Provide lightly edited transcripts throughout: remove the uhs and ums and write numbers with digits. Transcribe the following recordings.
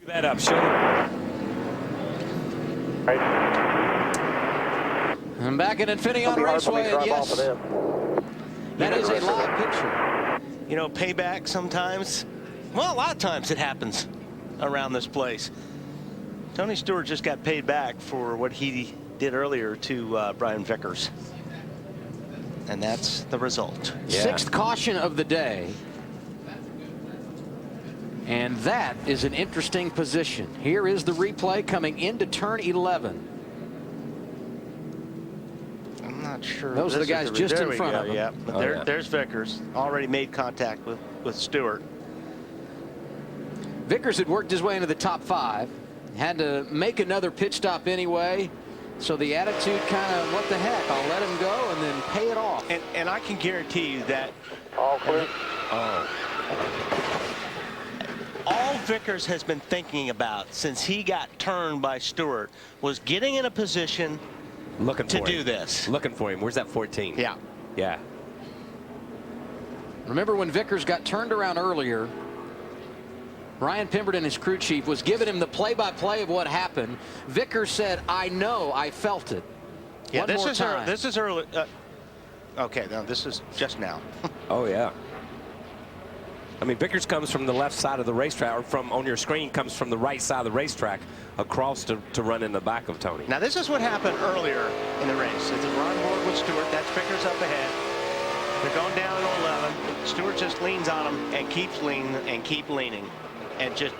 That up, show. Right. And back at Infinity Raceway, and yes, that is a live picture. You know, payback sometimes, well, a lot of times it happens around this place. Tony Stewart just got paid back for what he did earlier to Brian Vickers. And that's the result. Yeah. Sixth caution of the day. And that is an interesting position. Here is the replay coming into turn 11. I'm not sure. Those are the guys just in front of him. Yeah, but there's Vickers. Already made contact with Stewart. Vickers had worked his way into the top 5. Had to make another pit stop anyway. So the attitude kind of, what the heck, I'll let him go and then pay it off. And I can guarantee you that. All clear. All Vickers has been thinking about since he got turned by Stewart was getting in a position to do this. Looking for him. Where's that 14? Yeah. Yeah. Remember when Vickers got turned around earlier, Brian Pemberton, his crew chief, was giving him the play-by-play of what happened. Vickers said, I know, I felt it. Yeah, One more time. This is early. Okay, no, this is just now. Oh, yeah. I mean, Vickers comes from the left side of the racetrack, or from on your screen comes from the right side of the racetrack across to run in the back of Tony. Now, this is what happened earlier in the race. It's a run board with Stewart. That's Vickers up ahead. They're going down to 11. Stewart just leans on him and keeps leaning and keep leaning and just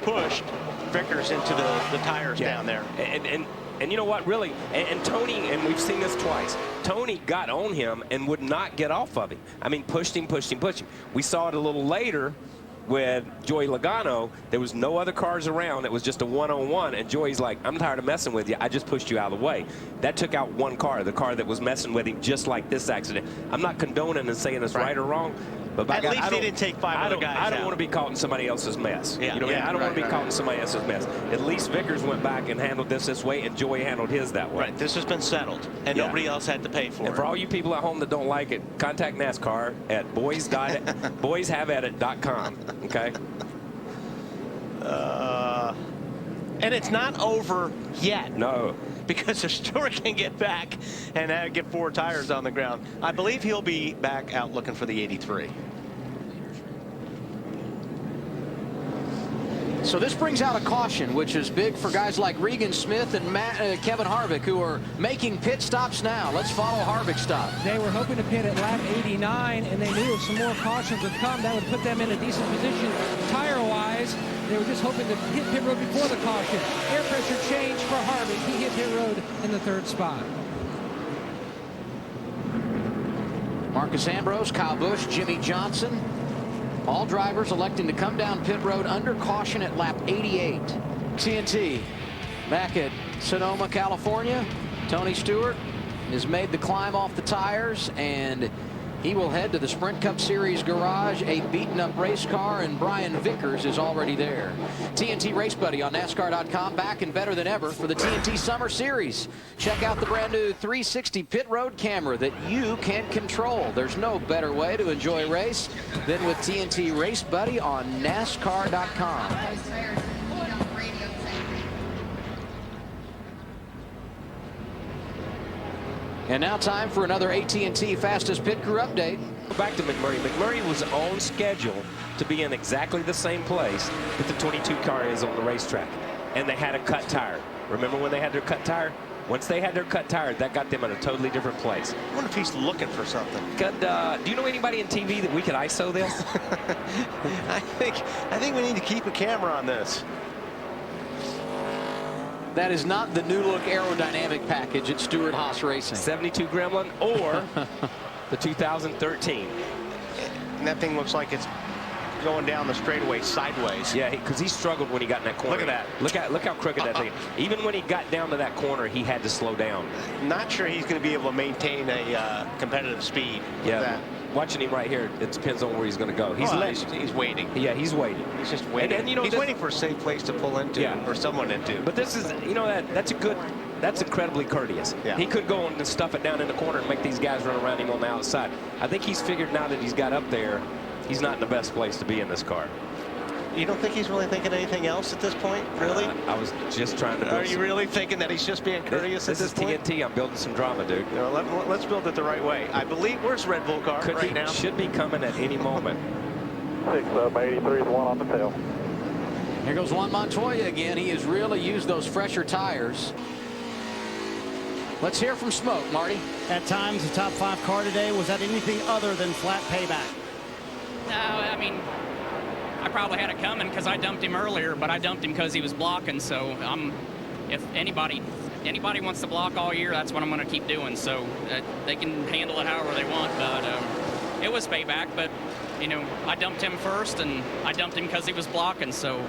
pushed Vickers into the tires down there. And you know what, really, and Tony, and we've seen this twice, Tony got on him and would not get off of him. I mean, pushed him. We saw it a little later with Joey Logano. There was no other cars around. It was just a one-on-one, and Joey's like, I'm tired of messing with you. I just pushed you out of the way. That took out one car, the car that was messing with him, just like this accident. I'm not condoning and saying it's right or wrong, but at least he didn't take 5 other guys out. I don't want to be caught in somebody else's mess. Yeah, you know, I don't want to be caught in somebody else's mess. At least Vickers went back and handled this way, and Joey handled his that way. Right, this has been settled, and nobody else had to pay for it. And for all you people at home that don't like it, contact NASCAR at boyshaveatit.com. Okay. And it's not over yet. No. Because if Stewart can get back and get 4 tires on the ground, I believe he'll be back out looking for the 83. So this brings out a caution, which is big for guys like Regan Smith and Kevin Harvick, who are making pit stops now. Let's follow Harvick's stop. They were hoping to pit at lap 89, and they knew if some more cautions would come, that would put them in a decent position tire-wise. They were just hoping to hit pit road before the caution. Air pressure change for Harvick. He hit pit road in the 3rd spot. Marcus Ambrose, Kyle Busch, Jimmy Johnson. All drivers electing to come down pit road under caution at lap 88. TNT back at Sonoma, California. Tony Stewart has made the climb off the tires, and he will head to the Sprint Cup Series garage. A beaten-up race car, and Brian Vickers is already there. TNT Race Buddy on NASCAR.com, back and better than ever for the TNT Summer Series. Check out the brand new 360 pit road camera that you can control. There's no better way to enjoy a race than with TNT Race Buddy on NASCAR.com. And now time for another AT&T Fastest Pit Crew update. Back to McMurray. McMurray was on schedule to be in exactly the same place that the 22 car is on the racetrack. And they had a cut tire. Remember when they had their cut tire? Once they had their cut tire, that got them in a totally different place. I wonder if he's looking for something. Do you know anybody in TV that we could ISO this? I think we need to keep a camera on this. That is not the new look aerodynamic package at Stewart Haas Racing. 72 Gremlin or the 2013. And that thing looks like it's going down the straightaway sideways. Yeah, because he struggled when he got in that corner. Look at that. Look how crooked that thing is. Even when he got down to that corner, he had to slow down. Not sure he's going to be able to maintain a competitive speed with that. Watching him right here, it depends on where he's going to go. He's waiting. Yeah, he's waiting. He's just waiting. And you know, he's waiting for a safe place to pull into, or someone into. But this is, you know, that's incredibly courteous. Yeah. He could go and stuff it down in the corner and make these guys run around him on the outside. I think he's figured now that he's got up there, he's not in the best place to be in this car. You don't think he's really thinking anything else at this point, really? I was just trying to build Are you really thinking that he's just being courteous at this point? This is TNT. I'm building some drama, dude. You know, let's build it the right way. I believe, where's Red Bull car right now? Should be coming at any moment. 6 up, 83 is the one on the tail. Here goes Juan Montoya again. He has really used those fresher tires. Let's hear from Smoke, Marty. At times, the top 5 car today, was that anything other than flat payback? No, I mean, I probably had it coming because I dumped him earlier, but I dumped him because he was blocking. So if anybody wants to block all year, that's what I'm going to keep doing. So they can handle it however they want. But it was payback. But you know, I dumped him first, and I dumped him because he was blocking. So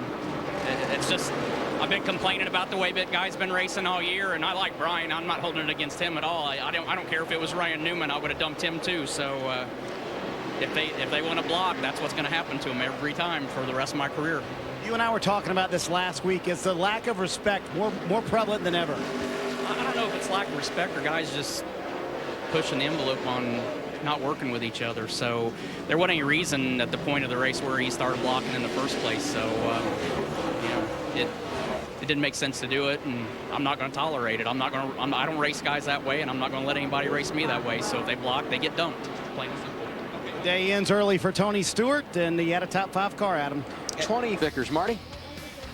it's just, I've been complaining about the way that guy's been racing all year, and I like Brian. I'm not holding it against him at all. I don't care if it was Ryan Newman. I would have dumped him too. So. If they want to block, that's what's going to happen to them every time for the rest of my career. You and I were talking about this last week. Is the lack of respect more prevalent than ever? I don't know if it's lack of respect or guys just pushing the envelope on not working with each other. So there wasn't any reason at the point of the race where he started blocking in the first place. So you know, it didn't make sense to do it, and I'm not going to tolerate it. I don't race guys that way, and I'm not going to let anybody race me that way. So if they block, they get dumped. Plain and simple. Day ends early for Tony Stewart, and he had a top 5 car, Adam. 20 Vickers, Marty.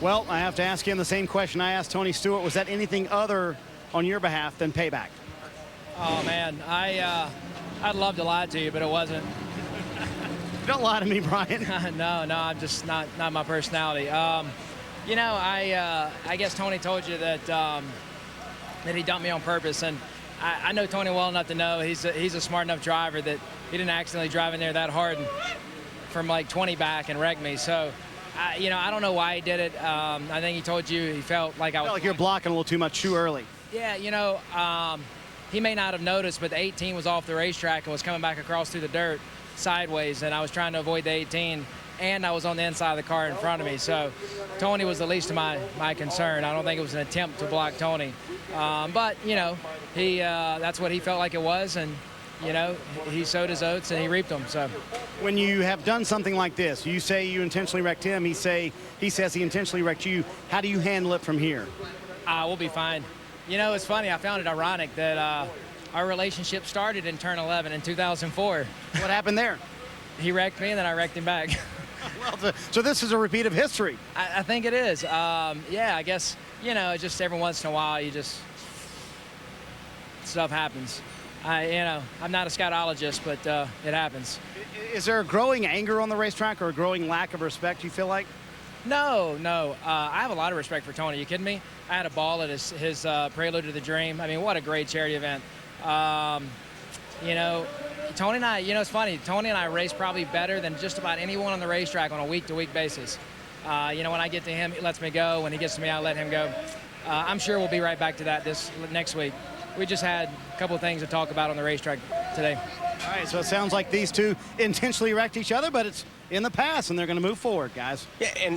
Well, I have to ask him the same question I asked Tony Stewart. Was that anything other on your behalf than payback? Oh, man, I'd love to lie to you, but it wasn't. Don't lie to me, Brian. No, I'm just not my personality. You know, I guess Tony told you that he dumped me on purpose, and I know Tony well enough to know he's a smart enough driver that he didn't accidentally drive in there that hard from like 20 back and wreck me. So, you know, I don't know why he did it. I think he told you he felt like I was. Felt like you're blocking a little too much too early. Yeah, you know, he may not have noticed, but the 18 was off the racetrack and was coming back across through the dirt sideways, and I was trying to avoid the 18, and I was on the inside of the car in front of me. So Tony was the least of my concern. I don't think it was an attempt to block Tony. But, you know, that's what he felt like it was, and, you know, he sowed his oats and he reaped them. So when you have done something like this, you say you intentionally wrecked him, he says he intentionally wrecked you. How do you handle it from here? We'll be fine. You know, it's funny. I found it ironic that our relationship started in turn 11 in 2004. What happened there? He wrecked me, and then I wrecked him back. Well, so this is a repeat of history. I think it is. Yeah, I guess, you know, just every once in a while, stuff happens. You know, I'm not a scatologist, but it happens. Is there a growing anger on the racetrack or a growing lack of respect, you feel like? No. I have a lot of respect for Tony. You kidding me? I had a ball at his Prelude to the Dream. I mean, what a great charity event. You know, Tony and I, you know, it's funny. Tony and I race probably better than just about anyone on the racetrack on a week-to-week basis. You know, when I get to him, he lets me go. When he gets to me, I let him go. I'm sure we'll be right back to that this next week. We just had a couple of things to talk about on the racetrack today. All right, so it sounds like these two intentionally wrecked each other, but it's in the past, and they're going to move forward, guys. Yeah, and